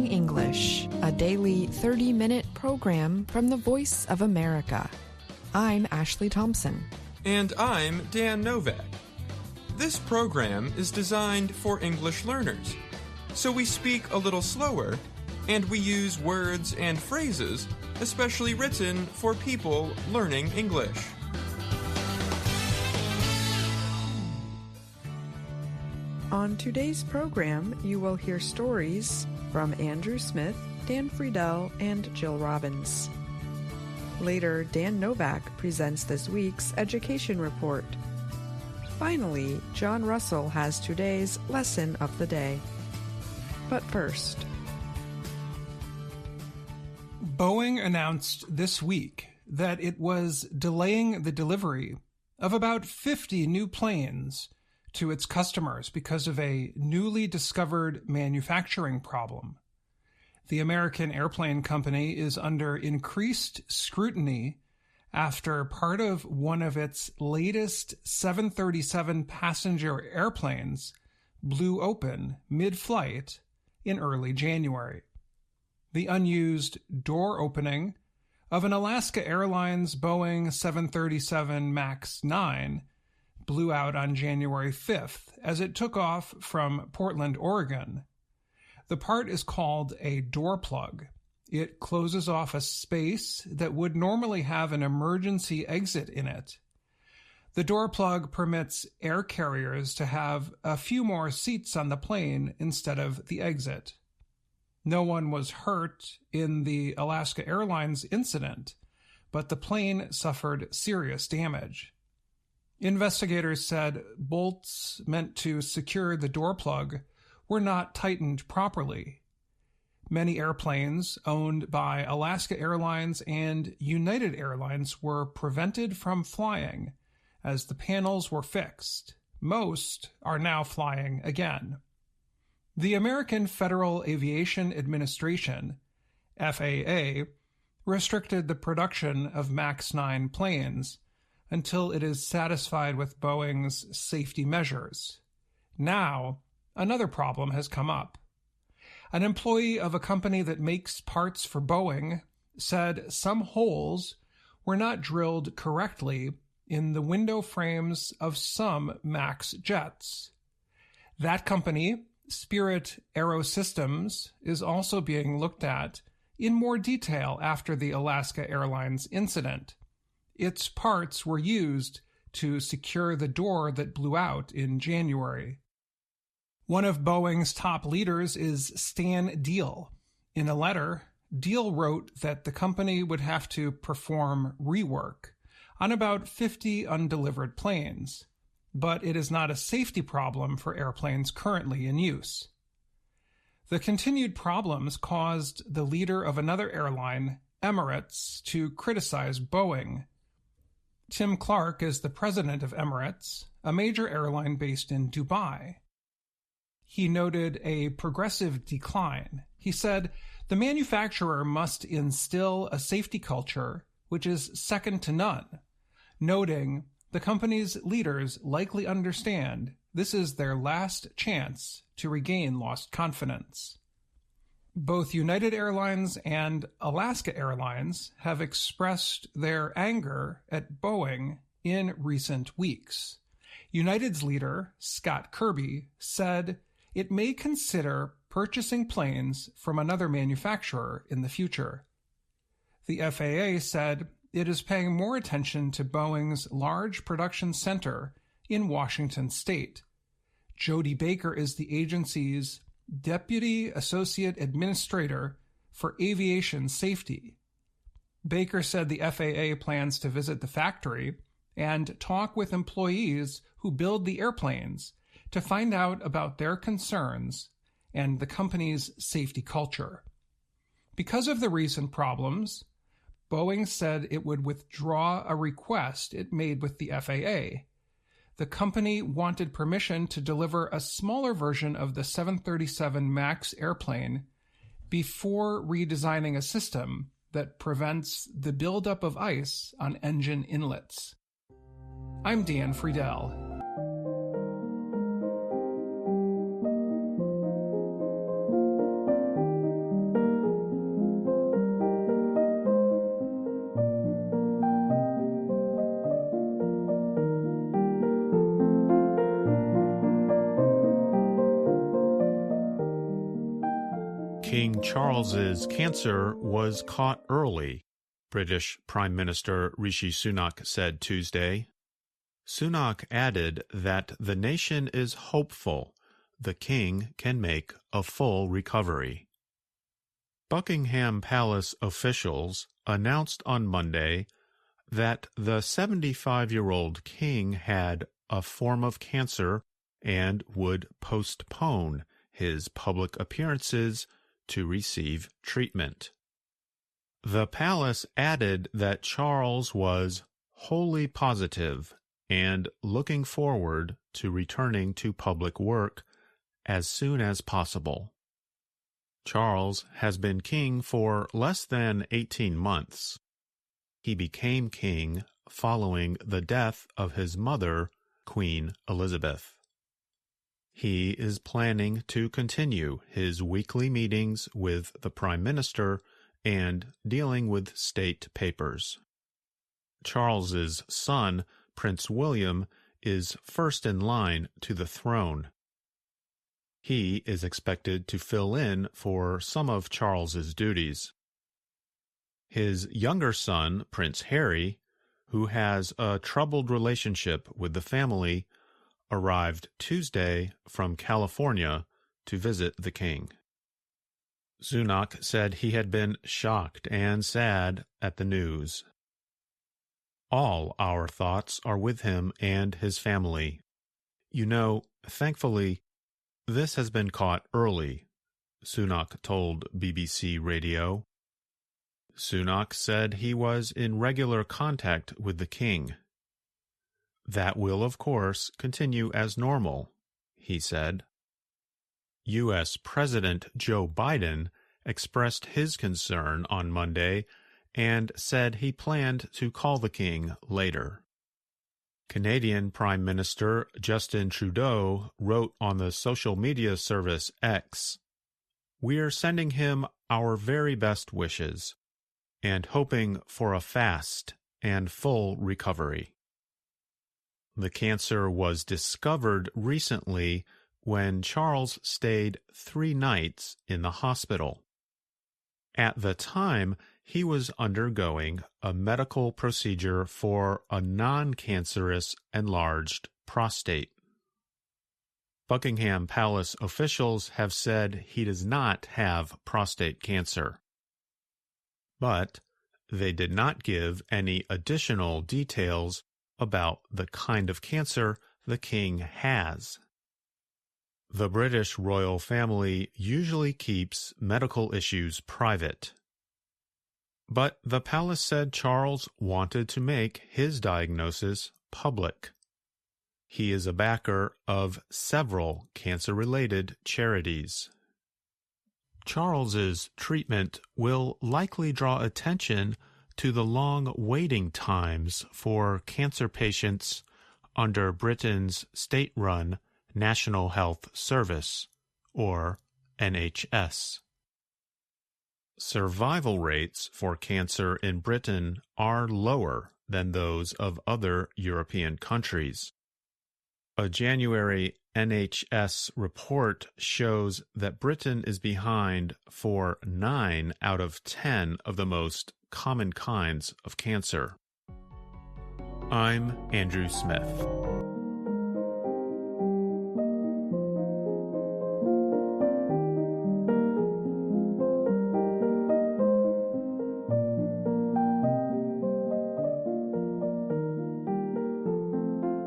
Boeing English, a daily 30-minute program from the Voice of America. I'm Ashley Thompson. And I'm Dan Novak. This program is designed for English learners, so we speak a little slower, and we use words and phrases especially written for people learning English. On today's program, you will hear stories from Andrew Smith, Dan Friedel, and Jill Robbins. Later, Dan Novak presents this week's education report. Finally, John Russell has today's lesson of the day. But first, Boeing announced this week that it was delaying the delivery of about 50 new planes to its customers because of a newly discovered manufacturing problem. The American airplane company is under increased scrutiny after part of one of its latest 737 passenger airplanes blew open mid-flight in early January. The unused door opening of an Alaska Airlines Boeing 737 MAX 9 blew out on January 5th as it took off from Portland, Oregon. The part is called a door plug. It closes off a space that would normally have an emergency exit in it. The door plug permits air carriers to have a few more seats on the plane instead of the exit. No one was hurt in the Alaska Airlines incident, but the plane suffered serious damage. Investigators said bolts meant to secure the door plug were not tightened properly. Many airplanes owned by Alaska Airlines and United Airlines were prevented from flying as the panels were fixed. Most are now flying again. The American Federal Aviation Administration, FAA, restricted the production of MAX 9 planes until it is satisfied with Boeing's safety measures. Now, another problem has come up. An employee of a company that makes parts for Boeing said some holes were not drilled correctly in the window frames of some MAX jets. That company, Spirit Aerosystems, is also being looked at in more detail after the Alaska Airlines incident. Its parts were used to secure the door that blew out in January. One of Boeing's top leaders is Stan Deal. In a letter, Deal wrote that the company would have to perform rework on about 50 undelivered planes, but it is not a safety problem for airplanes currently in use. The continued problems caused the leader of another airline, Emirates, to criticize Boeing. Tim Clark is the president of Emirates, a major airline based in Dubai. He noted a progressive decline. He said, "The manufacturer must instill a safety culture which is second to none," noting the company's leaders likely understand this is their last chance to regain lost confidence. Both United Airlines and Alaska Airlines have expressed their anger at Boeing in recent weeks. United's leader, Scott Kirby, said it may consider purchasing planes from another manufacturer in the future. The FAA said it is paying more attention to Boeing's large production center in Washington state. Jody Baker is the agency's Deputy Associate Administrator for Aviation Safety. Baker said the FAA plans to visit the factory and talk with employees who build the airplanes to find out about their concerns and the company's safety culture. Because of the recent problems, Boeing said it would withdraw a request it made with the FAA. The company wanted permission to deliver a smaller version of the 737 MAX airplane before redesigning a system that prevents the buildup of ice on engine inlets. I'm Dan Friedel. King Charles's cancer was caught early, British Prime Minister Rishi Sunak said Tuesday. Sunak added that the nation is hopeful the king can make a full recovery. Buckingham Palace officials announced on Monday that the 75-year-old king had a form of cancer and would postpone his public appearances to receive treatment. The palace added that Charles was wholly positive and looking forward to returning to public work as soon as possible. Charles has been king for less than 18 months. He became king following the death of his mother, Queen Elizabeth. He is planning to continue his weekly meetings with the Prime Minister and dealing with state papers. Charles's son, Prince William, is first in line to the throne. He is expected to fill in for some of Charles's duties. His younger son, Prince Harry, who has a troubled relationship with the family, arrived Tuesday from California to visit the king. Sunak said he had been shocked and sad at the news. All our thoughts are with him and his family. You know, thankfully, this has been caught early, Sunak told BBC Radio. Sunak said he was in regular contact with the king. That will, of course, continue as normal, he said. U.S. President Joe Biden expressed his concern on Monday and said he planned to call the king later. Canadian Prime Minister Justin Trudeau wrote on the social media service X, "We're sending him our very best wishes and hoping for a fast and full recovery." The cancer was discovered recently when Charles stayed 3 nights in the hospital. At the time, he was undergoing a medical procedure for a non-cancerous enlarged prostate. Buckingham Palace officials have said he does not have prostate cancer. But they did not give any additional details about the kind of cancer the king has. The British royal family usually keeps medical issues private. But the palace said Charles wanted to make his diagnosis public. He is a backer of several cancer-related charities. Charles's treatment will likely draw attention to the long waiting times for cancer patients under Britain's state-run National Health Service, or NHS. Survival rates for cancer in Britain are lower than those of other European countries. A January NHS report shows that Britain is behind for 9 out of 10 of the most common kinds of cancer. I'm Andrew Smith.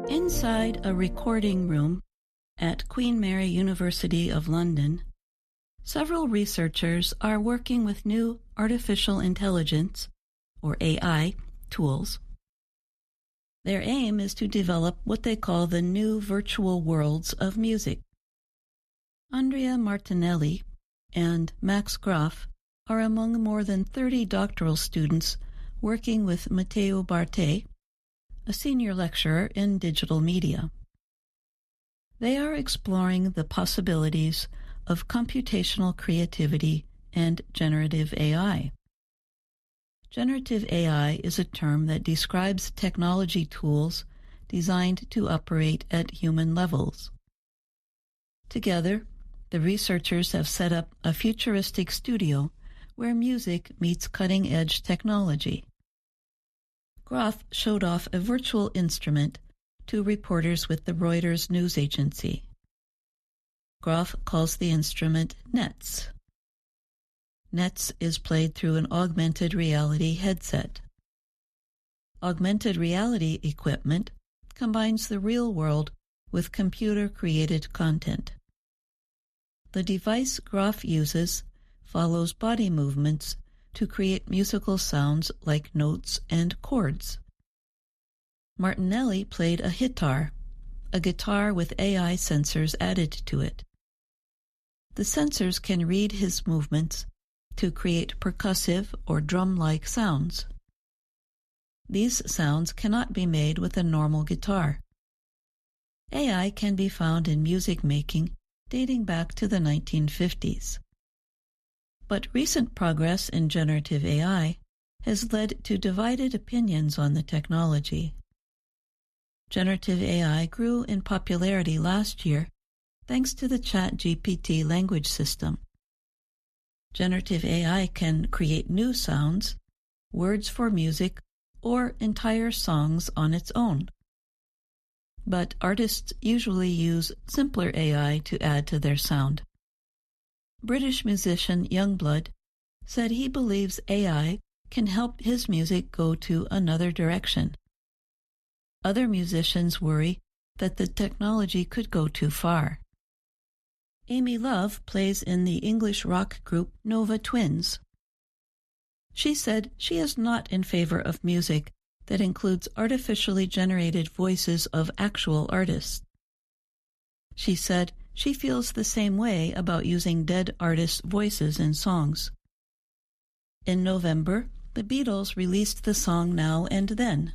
Inside a recording room at Queen Mary University of London, several researchers are working with new artificial intelligence, or AI, tools. Their aim is to develop what they call the new virtual worlds of music. Andrea Martinelli and Max Graf are among more than 30 doctoral students working with Matteo Barté, a senior lecturer in digital media. They are exploring the possibilities of computational creativity and generative AI. Generative AI is a term that describes technology tools designed to operate at human levels. Together, the researchers have set up a futuristic studio where music meets cutting-edge technology. Groff showed off a virtual instrument to reporters with the Reuters news agency. Groff calls the instrument Nets. Nets is played through an augmented reality headset. Augmented reality equipment combines the real world with computer-created content. The device Groff uses follows body movements to create musical sounds like notes and chords. Martinelli played a hitar, a guitar with AI sensors added to it. The sensors can read his movements to create percussive or drum-like sounds. These sounds cannot be made with a normal guitar. AI can be found in music making dating back to the 1950s. But recent progress in generative AI has led to divided opinions on the technology. Generative AI grew in popularity last year thanks to the ChatGPT language system. Generative AI can create new sounds, words for music, or entire songs on its own. But artists usually use simpler AI to add to their sound. British musician Youngblood said he believes AI can help his music go to another direction. Other musicians worry that the technology could go too far. Amy Love plays in the English rock group Nova Twins. She said she is not in favor of music that includes artificially generated voices of actual artists. She said she feels the same way about using dead artists' voices in songs. In November, the Beatles released the song Now and Then.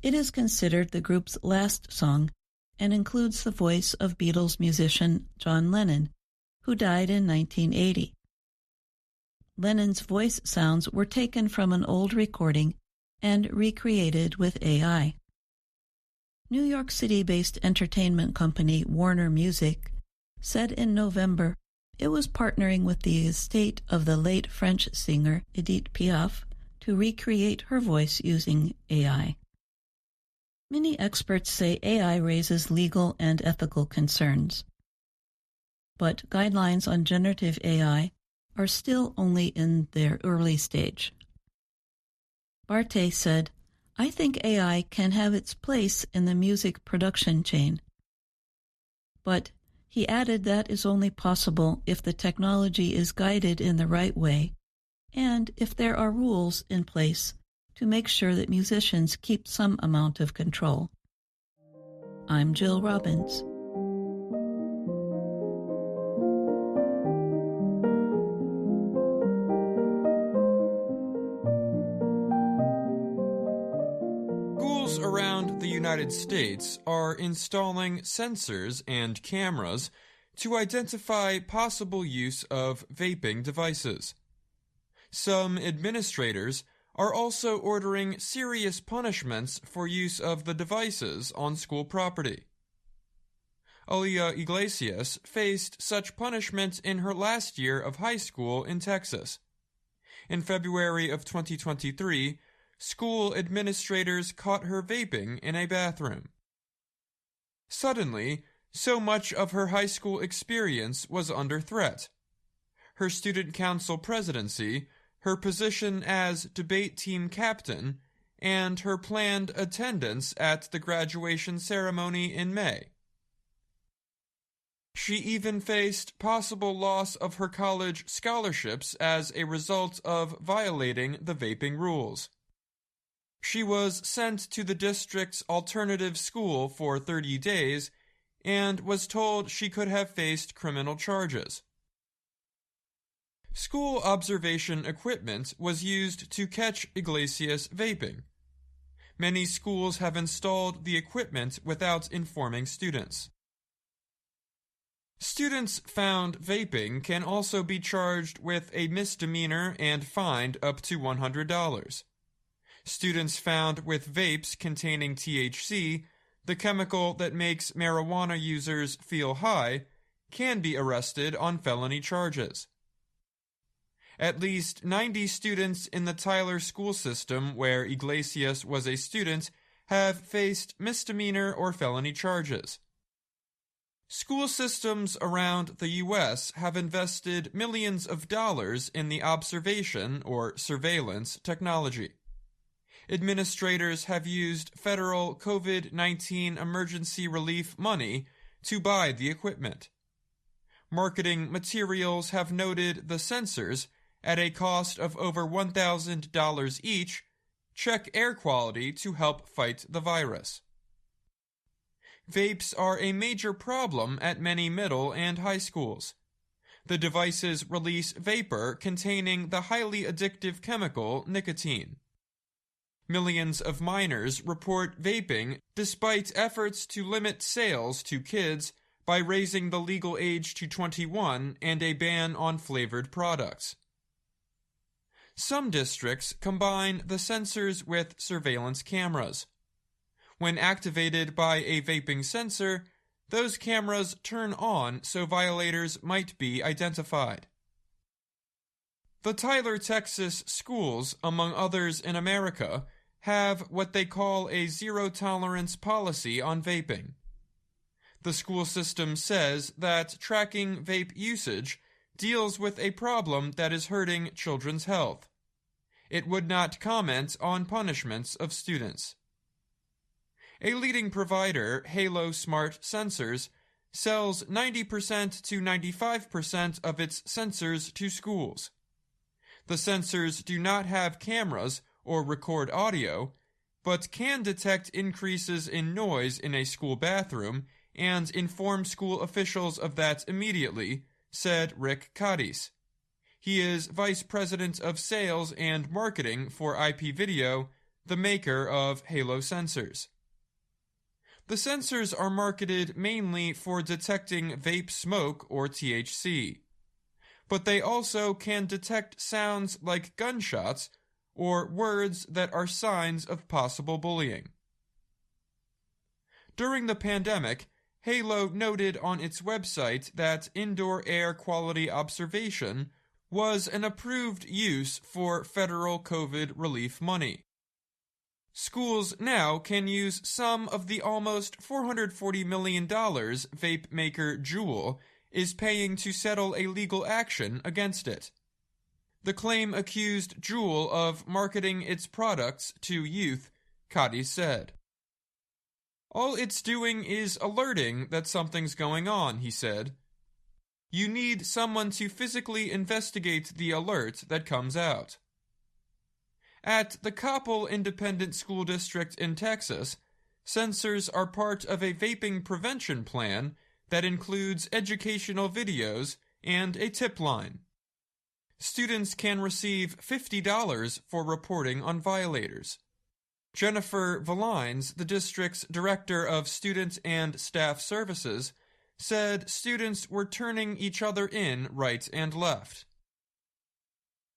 It is considered the group's last song and includes the voice of Beatles musician John Lennon, who died in 1980. Lennon's voice sounds were taken from an old recording and recreated with AI. New York City-based entertainment company Warner Music said in November it was partnering with the estate of the late French singer Edith Piaf to recreate her voice using AI. Many experts say AI raises legal and ethical concerns. But guidelines on generative AI are still only in their early stage. Barthe said, "I think AI can have its place in the music production chain." But he added that is only possible if the technology is guided in the right way and if there are rules in place to make sure that musicians keep some amount of control. I'm Jill Robbins. Schools around the United States are installing sensors and cameras to identify possible use of vaping devices. Some administrators are also ordering serious punishments for use of the devices on school property. Aaliyah Iglesias faced such punishment in her last year of high school in Texas. In February of 2023, school administrators caught her vaping in a bathroom. Suddenly, so much of her high school experience was under threat. Her student council presidency, her position as debate team captain, and her planned attendance at the graduation ceremony in May. She even faced possible loss of her college scholarships as a result of violating the vaping rules. She was sent to the district's alternative school for 30 days and was told she could have faced criminal charges. School observation equipment was used to catch Iglesias vaping. Many schools have installed the equipment without informing students. Students found vaping can also be charged with a misdemeanor and fined up to $100. Students found with vapes containing THC, the chemical that makes marijuana users feel high, can be arrested on felony charges. At least 90 students in the Tyler school system where Iglesias was a student have faced misdemeanor or felony charges. School systems around the U.S. have invested millions of dollars in the observation or surveillance technology. Administrators have used federal COVID-19 emergency relief money to buy the equipment. Marketing materials have noted the sensors, at a cost of over $1,000 each, check air quality to help fight the virus. Vapes are a major problem at many middle and high schools. The devices release vapor containing the highly addictive chemical nicotine. Millions of minors report vaping despite efforts to limit sales to kids by raising the legal age to 21 and a ban on flavored products. Some districts combine the sensors with surveillance cameras. When activated by a vaping sensor, those cameras turn on so violators might be identified. The Tyler, Texas schools, among others in America, have what they call a zero-tolerance policy on vaping. The school system says that tracking vape usage deals with a problem that is hurting children's health. It would not comment on punishments of students. A leading provider, Halo Smart Sensors, sells 90% to 95% of its sensors to schools. The sensors do not have cameras or record audio, but can detect increases in noise in a school bathroom and inform school officials of that immediately, said Rick Cadiz. He is Vice President of Sales and Marketing for IP Video, the maker of Halo Sensors. The sensors are marketed mainly for detecting vape smoke or THC, but they also can detect sounds like gunshots or words that are signs of possible bullying. During the pandemic, Halo noted on its website that indoor air quality observation was an approved use for federal COVID relief money. Schools now can use some of the almost $440 million vape maker Juul is paying to settle a legal action against it. The claim accused Juul of marketing its products to youth, Cadiz said. All it's doing is alerting that something's going on, he said. You need someone to physically investigate the alert that comes out. At the Coppell Independent School District in Texas, sensors are part of a vaping prevention plan that includes educational videos and a tip line. Students can receive $50 for reporting on violators. Jennifer Valines, the district's director of student and staff services, said students were turning each other in right and left.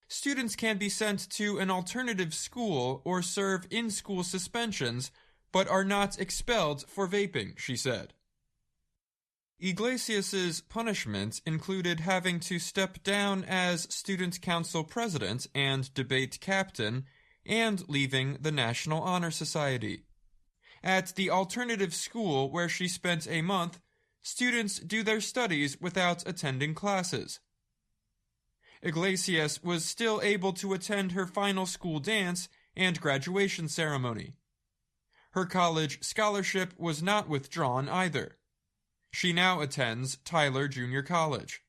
Students can be sent to an alternative school or serve in-school suspensions, but are not expelled for vaping, she said. Iglesias's punishment included having to step down as student council president and debate captain and leaving the National Honor Society. At the alternative school where she spent a month, students do their studies without attending classes. Iglesias was still able to attend her final school dance and graduation ceremony. Her college scholarship was not withdrawn either. She now attends Tyler Junior College.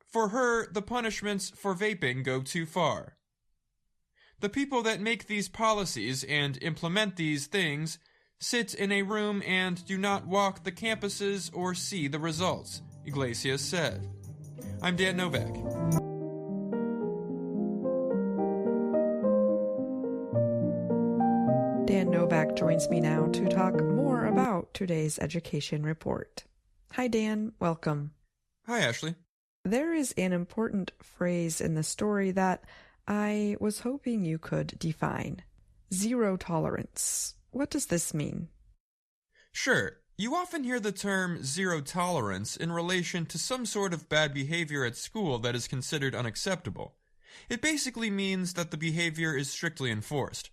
For her, the punishments for vaping go too far. The people that make these policies and implement these things sit in a room and do not walk the campuses or see the results, Iglesias said. I'm Dan Novak. Dan Novak joins me now to talk more about today's education report. Hi, Dan. Welcome. Hi, Ashley. There is an important phrase in the story that I was hoping you could define. Zero tolerance. What does this mean? Sure. You often hear the term zero tolerance in relation to some sort of bad behavior at school that is considered unacceptable. It basically means that the behavior is strictly enforced.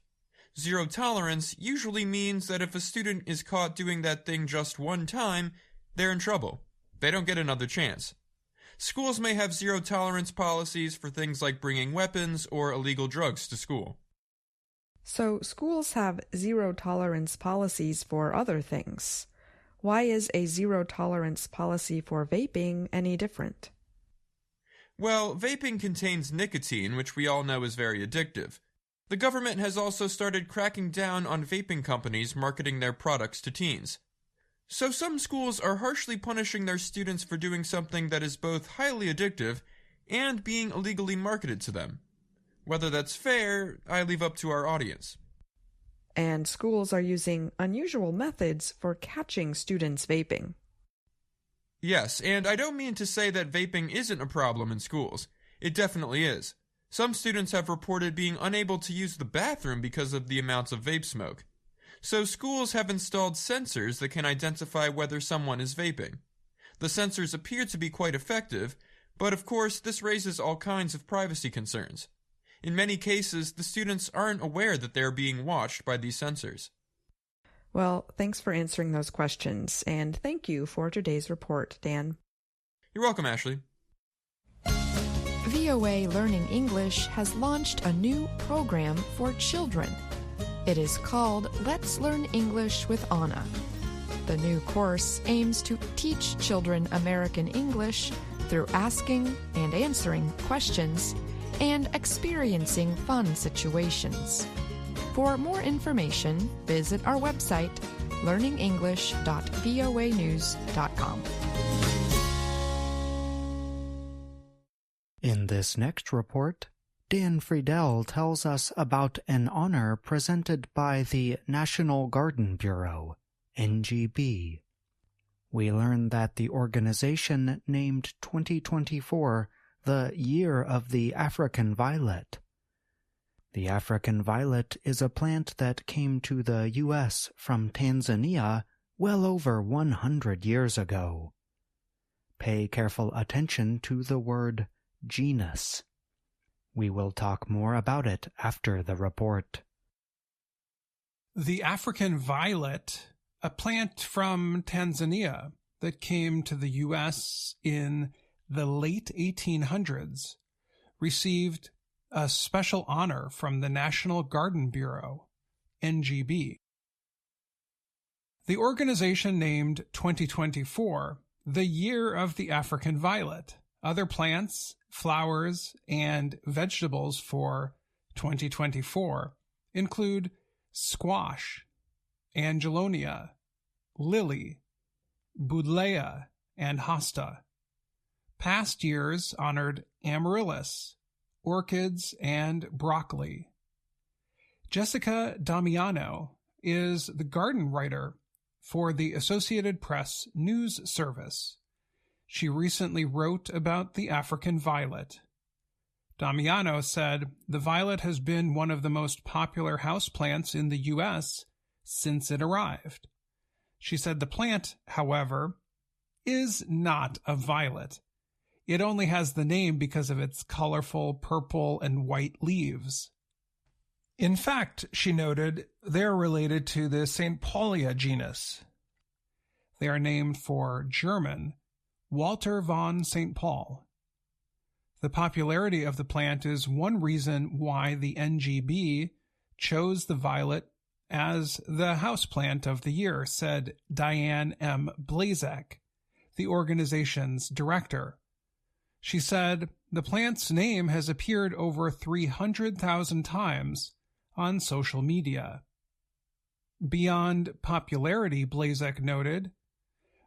Zero tolerance usually means that if a student is caught doing that thing just one time, they're in trouble. They don't get another chance. Schools may have zero tolerance policies for things like bringing weapons or illegal drugs to school. So schools have zero tolerance policies for other things. Why is a zero tolerance policy for vaping any different? Well, vaping contains nicotine, which we all know is very addictive. The government has also started cracking down on vaping companies marketing their products to teens. So some schools are harshly punishing their students for doing something that is both highly addictive and being illegally marketed to them. Whether that's fair, I leave up to our audience. And schools are using unusual methods for catching students vaping. Yes, and I don't mean to say that vaping isn't a problem in schools. It definitely is. Some students have reported being unable to use the bathroom because of the amounts of vape smoke. So schools have installed sensors that can identify whether someone is vaping. The sensors appear to be quite effective, but of course this raises all kinds of privacy concerns. In many cases, the students aren't aware that they are being watched by these sensors. Well, thanks for answering those questions, and thank you for today's report, Dan. You're welcome, Ashley. VOA Learning English has launched a new program for children. It is called Let's Learn English with Anna. The new course aims to teach children American English through asking and answering questions and experiencing fun situations. For more information, visit our website, learningenglish.voanews.com. In this next report, Dan Friedel tells us about an honor presented by the National Garden Bureau, NGB. We learn that the organization named 2024 the Year of the African Violet. The African violet is a plant that came to the U.S. from Tanzania well over 100 years ago. Pay careful attention to the word genus. We will talk more about it after the report. The African violet, a plant from Tanzania that came to the U.S. in the late 1800s, received a special honor from the National Garden Bureau, NGB. The organization named 2024 the Year of the African Violet. Other plants, flowers, and vegetables for 2024 include squash, angelonia, lily, buddleia, and hosta. Past years honored amaryllis, orchids, and broccoli. Jessica Damiano is the garden writer for the Associated Press news service. She recently wrote about the African violet. Damiano said the violet has been one of the most popular houseplants in the U.S. since it arrived. She said the plant, however, is not a violet. It only has the name because of its colorful purple and white leaves. In fact, she noted, they are related to the St. Paulia genus. They are named for German Walter von St. Paul. The popularity of the plant is one reason why the NGB chose the violet as the houseplant of the year, said Diane M. Blazek, the organization's director. She said, the plant's name has appeared over 300,000 times on social media. Beyond popularity, Blazek noted,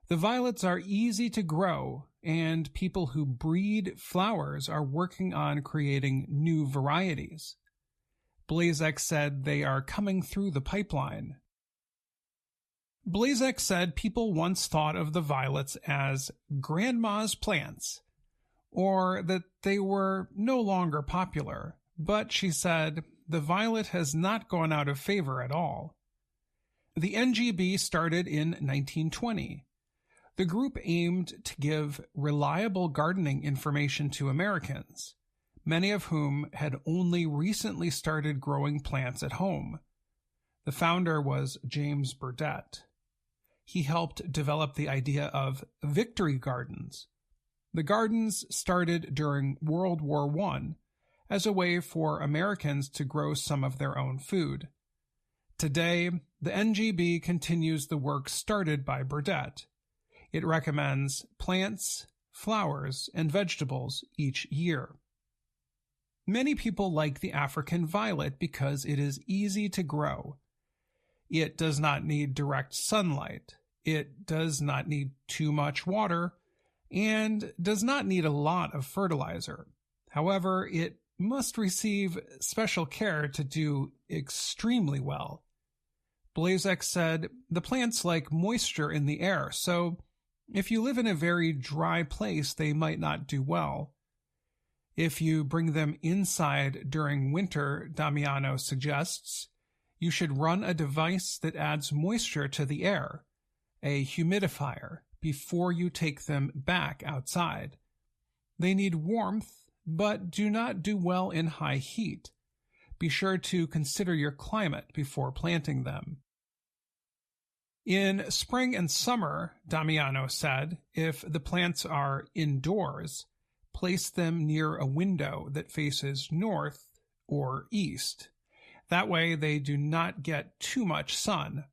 the violets are easy to grow, and people who breed flowers are working on creating new varieties. Blazek said they are coming through the pipeline. Blazek said people once thought of the violets as grandma's plants, or that they were no longer popular, but she said the violet has not gone out of favor at all. The NGB started in 1920. The group aimed to give reliable gardening information to Americans, many of whom had only recently started growing plants at home. The founder was James Burdett. He helped develop the idea of victory gardens. The gardens started during World War I as a way for Americans to grow some of their own food. Today, the NGB continues the work started by Burdett. It recommends plants, flowers, and vegetables each year. Many people like the African violet because it is easy to grow. It does not need direct sunlight. It does not need too much water and does not need a lot of fertilizer. However, it must receive special care to do extremely well. Blazek said, "The plants like moisture in the air, so if you live in a very dry place, they might not do well. If you bring them inside during winter," Damiano suggests, "you should run a device that adds moisture to the air, a humidifier, before you take them back outside. They need warmth, but do not do well in high heat. Be sure to consider your climate before planting them." In spring and summer, Damiano said, if the plants are indoors, place them near a window that faces north or east. That way they do not get too much sun.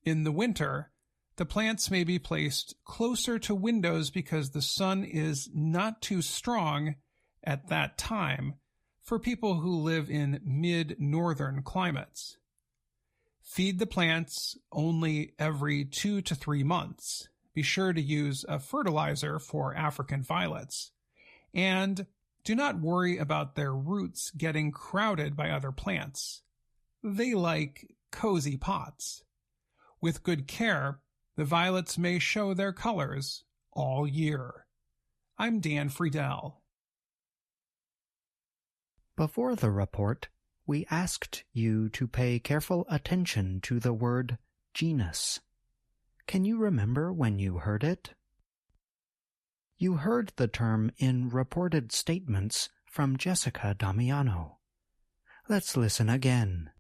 In the winter, the plants may be placed closer to windows because the sun is not too strong at that time for people who live in mid-northern climates. Feed the plants only every 2 to 3 months. Be sure to use a fertilizer for African violets. And do not worry about their roots getting crowded by other plants. They like cozy pots. With good care, the violets may show their colors all year. I'm Dan Friedel. Before the report, we asked you to pay careful attention to the word genus. Can you remember when you heard it? You heard the term in reported statements from Jessica Damiano. Let's listen again.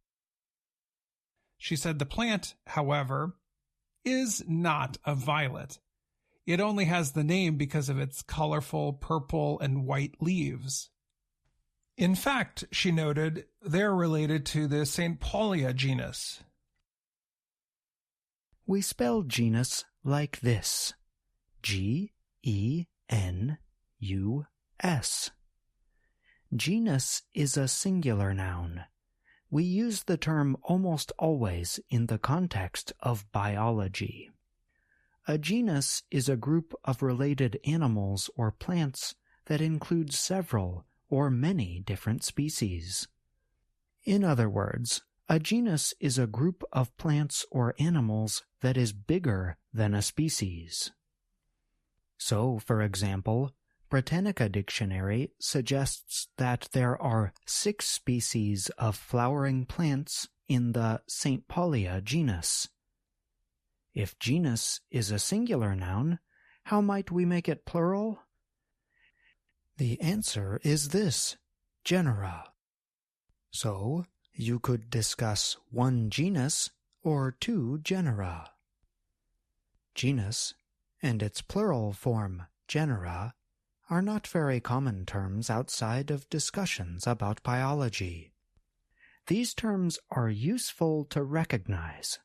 She said the plant, however, is not a violet. It only has the name because of its colorful purple and white leaves. In fact, she noted, they're related to the St. Paulia genus. We spell genus like this: G-E-N-U-S. Genus is a singular noun. We use the term almost always in the context of biology. A genus is a group of related animals or plants that includes several or many different species. In other words, a genus is a group of plants or animals that is bigger than a species. So, for example, Britannica Dictionary suggests that there are 6 species of flowering plants in the St. Paulia genus. If genus is a singular noun, how might we make it plural? The answer is this: genera. So, you could discuss 1 genus or 2 genera. Genus, and its plural form, genera, are not very common terms outside of discussions about biology. These terms are useful to recognize,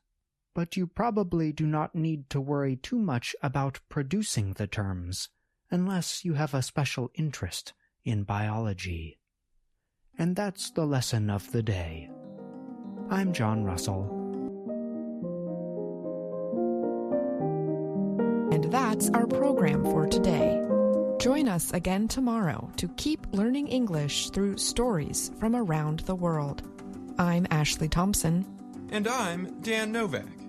but you probably do not need to worry too much about producing the terms unless you have a special interest in biology. And that's the lesson of the day. I'm John Russell. And that's our program for today. Join us again tomorrow to keep learning English through stories from around the world. I'm Ashley Thompson. And I'm Dan Novak.